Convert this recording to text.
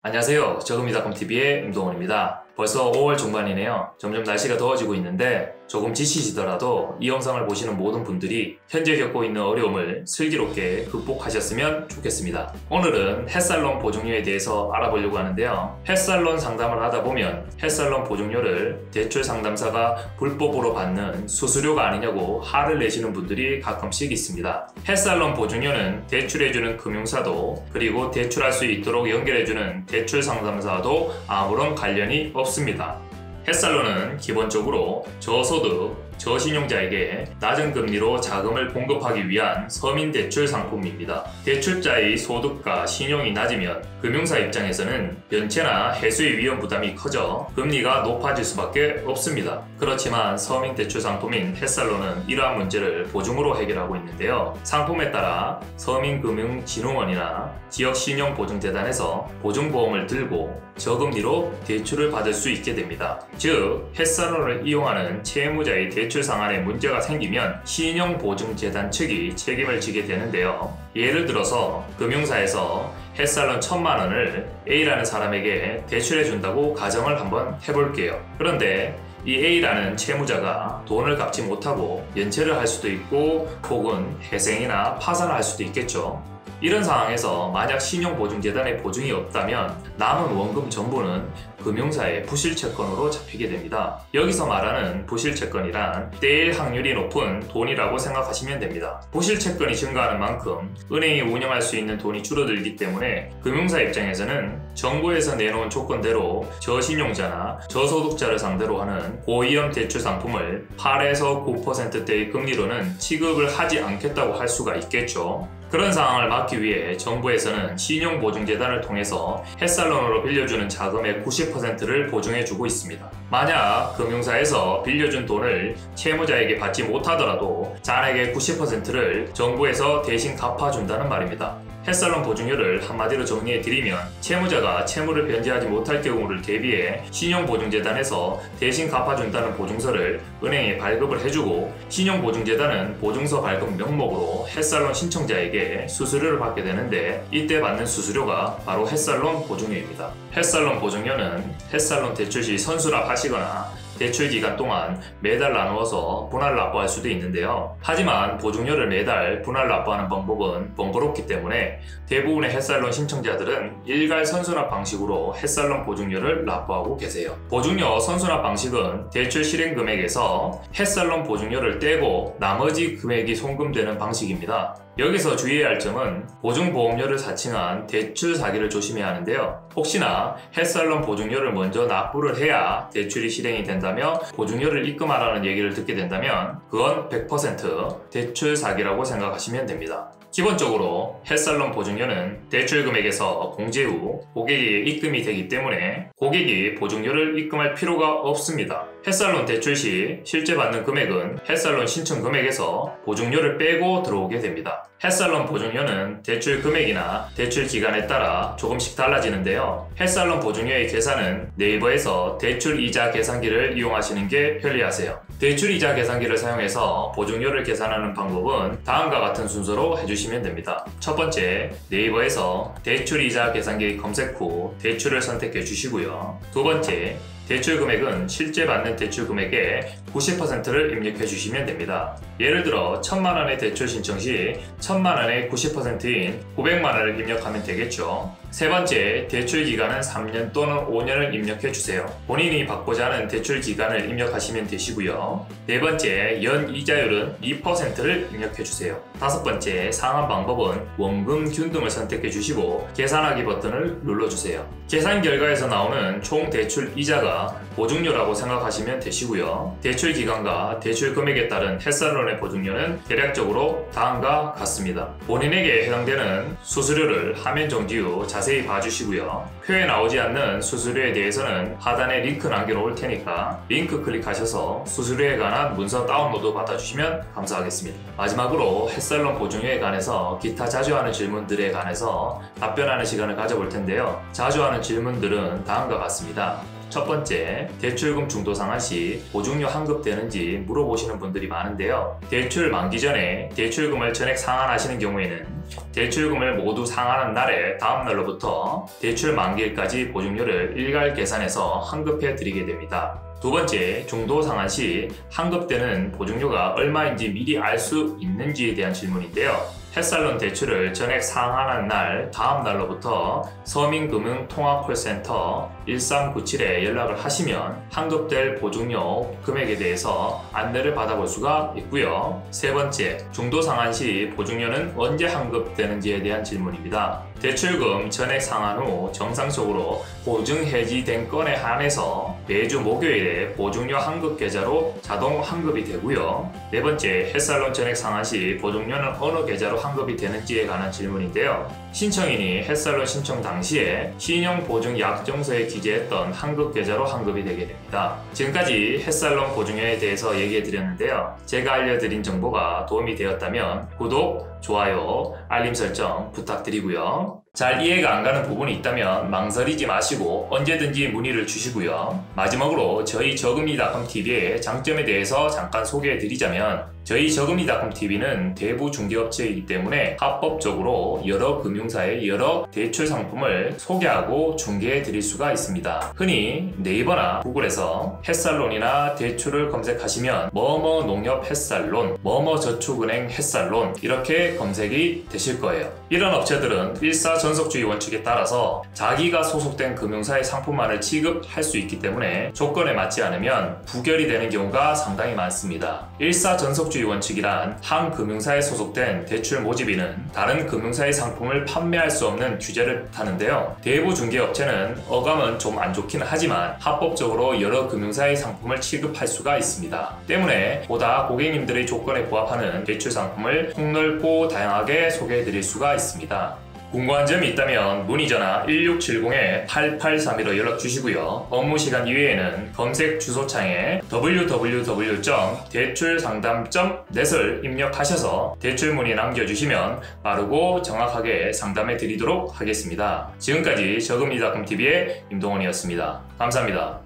안녕하세요. 저금이닷컴TV의 임동원입니다. 벌써 5월 중반이네요. 점점 날씨가 더워지고 있는데 조금 지치시더라도 이 영상을 보시는 모든 분들이 현재 겪고 있는 어려움을 슬기롭게 극복하셨으면 좋겠습니다. 오늘은 햇살론 보증료에 대해서 알아보려고 하는데요. 햇살론 상담을 하다 보면 햇살론 보증료를 대출 상담사가 불법으로 받는 수수료가 아니냐고 화를 내시는 분들이 가끔씩 있습니다. 햇살론 보증료는 대출해주는 금융사도 그리고 대출할 수 있도록 연결해주는 대출 상담사도 아무런 관련이 없습니다. 햇살론은 기본적으로 저소득, 저신용자에게 낮은 금리로 자금을 공급하기 위한 서민대출 상품입니다. 대출자의 소득과 신용이 낮으면 금융사 입장에서는 연체나 해수의 위험 부담이 커져 금리가 높아질 수밖에 없습니다. 그렇지만 서민대출 상품인 햇살론은 이러한 문제를 보증으로 해결하고 있는데요. 상품에 따라 서민금융진흥원이나 지역신용보증재단에서 보증보험을 들고 저금리로 대출을 받을 수 있게 됩니다. 즉, 햇살론을 이용하는 채무자의 대출 상환에 문제가 생기면 신용보증재단 측이 책임을 지게 되는데요. 예를 들어서 금융사에서 햇살론 1000만 원을 A라는 사람에게 대출해준다고 가정을 한번 해볼게요. 그런데 이 A라는 채무자가 돈을 갚지 못하고 연체를 할 수도 있고 혹은 회생이나 파산을 할 수도 있겠죠. 이런 상황에서 만약 신용보증재단의 보증이 없다면 남은 원금 전부는 금융사의 부실채권으로 잡히게 됩니다. 여기서 말하는 부실채권이란 떼일 확률이 높은 돈이라고 생각하시면 됩니다. 부실채권이 증가하는 만큼 은행이 운영할 수 있는 돈이 줄어들기 때문에 금융사 입장에서는 정부에서 내놓은 조건대로 저신용자나 저소득자를 상대로 하는 고위험 대출 상품을 8에서 9%대의 금리로는 취급을 하지 않겠다고 할 수가 있겠죠. 그런 상황을 막기 위해 정부에서는 신용보증재단을 통해서 햇살론으로 빌려주는 자금의 90%를 보증해주고 있습니다. 만약 금융사에서 빌려준 돈을 채무자에게 받지 못하더라도 잔액의 90%를 정부에서 대신 갚아준다는 말입니다. 햇살론 보증료를 한마디로 정리해드리면 채무자가 채무를 변제하지 못할 경우를 대비해 신용보증재단에서 대신 갚아준다는 보증서를 은행에 발급을 해주고 신용보증재단은 보증서 발급 명목으로 햇살론 신청자에게 수수료를 받게 되는데 이때 받는 수수료가 바로 햇살론 보증료입니다. 햇살론 보증료는 햇살론 대출 시 선수납 하시거나 대출 기간 동안 매달 나누어서 분할 납부할 수도 있는데요. 하지만 보증료를 매달 분할 납부하는 방법은 번거롭기 때문에 대부분의 햇살론 신청자들은 일괄 선수납 방식으로 햇살론 보증료를 납부하고 계세요. 보증료 선수납 방식은 대출 실행 금액에서 햇살론 보증료를 떼고 나머지 금액이 송금되는 방식입니다. 여기서 주의해야 할 점은 보증보험료를 사칭한 대출 사기를 조심해야 하는데요. 혹시나 햇살론 보증료를 먼저 납부를 해야 대출이 실행이 된다며 보증료를 입금하라는 얘기를 듣게 된다면 그건 100% 대출 사기라고 생각하시면 됩니다. 기본적으로 햇살론 보증료는 대출 금액에서 공제 후 고객에게 입금이 되기 때문에 고객이 보증료를 입금할 필요가 없습니다. 햇살론 대출 시 실제 받는 금액은 햇살론 신청 금액에서 보증료를 빼고 들어오게 됩니다. 햇살론 보증료는 대출 금액이나 대출 기간에 따라 조금씩 달라지는데요. 햇살론 보증료의 계산은 네이버에서 대출이자 계산기를 이용하시는 게 편리하세요. 대출이자 계산기를 사용해서 보증료를 계산하는 방법은 다음과 같은 순서로 해주시면 됩니다. 첫 번째, 네이버에서 대출이자 계산기 검색 후 대출을 선택해 주시고요. 두 번째, 대출 금액은 실제 받는 대출 금액의 90%를 입력해 주시면 됩니다. 예를 들어 1000만 원의 대출 신청 시 1000만 원의 90%인 900만 원을 입력하면 되겠죠. 세 번째, 대출 기간은 3년 또는 5년을 입력해 주세요. 본인이 받고자 하는 대출 기간을 입력하시면 되시고요. 네 번째, 연 이자율은 2%를 입력해 주세요. 다섯 번째, 상환 방법은 원금 균등을 선택해 주시고 계산하기 버튼을 눌러 주세요. 계산 결과에서 나오는 총 대출 이자가 보증료라고 생각하시면 되시고요. 대출 기간과 대출 금액에 따른 햇살론의 보증료는 대략적으로 다음과 같습니다. 본인에게 해당되는 수수료를 화면 정지 후 자세히 봐주시고요. 표에 나오지 않는 수수료에 대해서는 하단에 링크 남겨놓을 테니까 링크 클릭하셔서 수수료에 관한 문서 다운로드 받아주시면 감사하겠습니다. 마지막으로 햇살론 보증료에 관해서 기타 자주 하는 질문들에 관해서 답변하는 시간을 가져볼 텐데요. 자주 하는 질문들은 다음과 같습니다. 첫 번째, 대출금 중도 상환 시 보증료 환급되는지 물어보시는 분들이 많은데요. 대출 만기 전에 대출금을 전액 상환하시는 경우에는 대출금을 모두 상환한 날의 다음 날로부터 대출 만기일까지 보증료를 일괄 계산해서 환급해 드리게 됩니다. 두 번째, 중도 상환 시 환급되는 보증료가 얼마인지 미리 알 수 있는지에 대한 질문인데요. 햇살론 대출을 전액 상환한 날 다음 날로부터 서민금융통합콜센터 1397에 연락을 하시면 환급될 보증료 금액에 대해서 안내를 받아볼 수가 있고요. 세 번째, 중도 상환 시 보증료는 언제 환급되는지에 대한 질문입니다. 대출금 전액 상환 후 정상적으로 보증 해지된 건에 한해서 매주 목요일에 보증료 환급 계좌로 자동 환급이 되고요. 네 번째, 햇살론 전액 상환 시 보증료는 어느 계좌로 환급이 되는지에 관한 질문인데요. 신청인이 햇살론 신청 당시에 신용보증약정서에 기재했던 환급 계좌로 환급이 되게 됩니다. 지금까지 햇살론 보증료에 대해서 얘기해 드렸는데요. 제가 알려드린 정보가 도움이 되었다면 구독, 좋아요, 알림 설정 부탁드리고요. 잘 이해가 안 가는 부분이 있다면 망설이지 마시고 언제든지 문의를 주시고요. 마지막으로 저희 저금리닷컴TV의 장점에 대해서 잠깐 소개해 드리자면 저희 저금리닷컴TV는 대부 중개업체이기 때문에 합법적으로 여러 금융사의 여러 대출 상품을 소개하고 중개해 드릴 수가 있습니다. 흔히 네이버나 구글에서 햇살론이나 대출을 검색하시면 뭐뭐 농협 햇살론, 뭐뭐 저축은행 햇살론 이렇게 검색이 되실 거예요. 이런 업체들은 일사전속주의 원칙에 따라서 자기가 소속된 금융사의 상품만을 취급할 수 있기 때문에 조건에 맞지 않으면 부결이 되는 경우가 상당히 많습니다. 일사전속주의 원칙이란 한 금융사에 소속된 대출 모집인은 다른 금융사의 상품을 판매할 수 없는 규제를 타는데요. 대부 중개업체는 어감은 좀 안 좋긴 하지만 합법적으로 여러 금융사의 상품을 취급할 수가 있습니다. 때문에 보다 고객님들의 조건에 부합하는 대출 상품을 폭넓고 다양하게 소개해 드릴 수가 있습니다. 궁금한 점이 있다면 문의전화 1670-8832로 연락 주시고요. 업무 시간 이외에는 검색 주소창에 www.대출상담.net을 입력하셔서 대출 문의 남겨주시면 빠르고 정확하게 상담해 드리도록 하겠습니다. 지금까지 저금리닷컴TV의 임동원이었습니다. 감사합니다.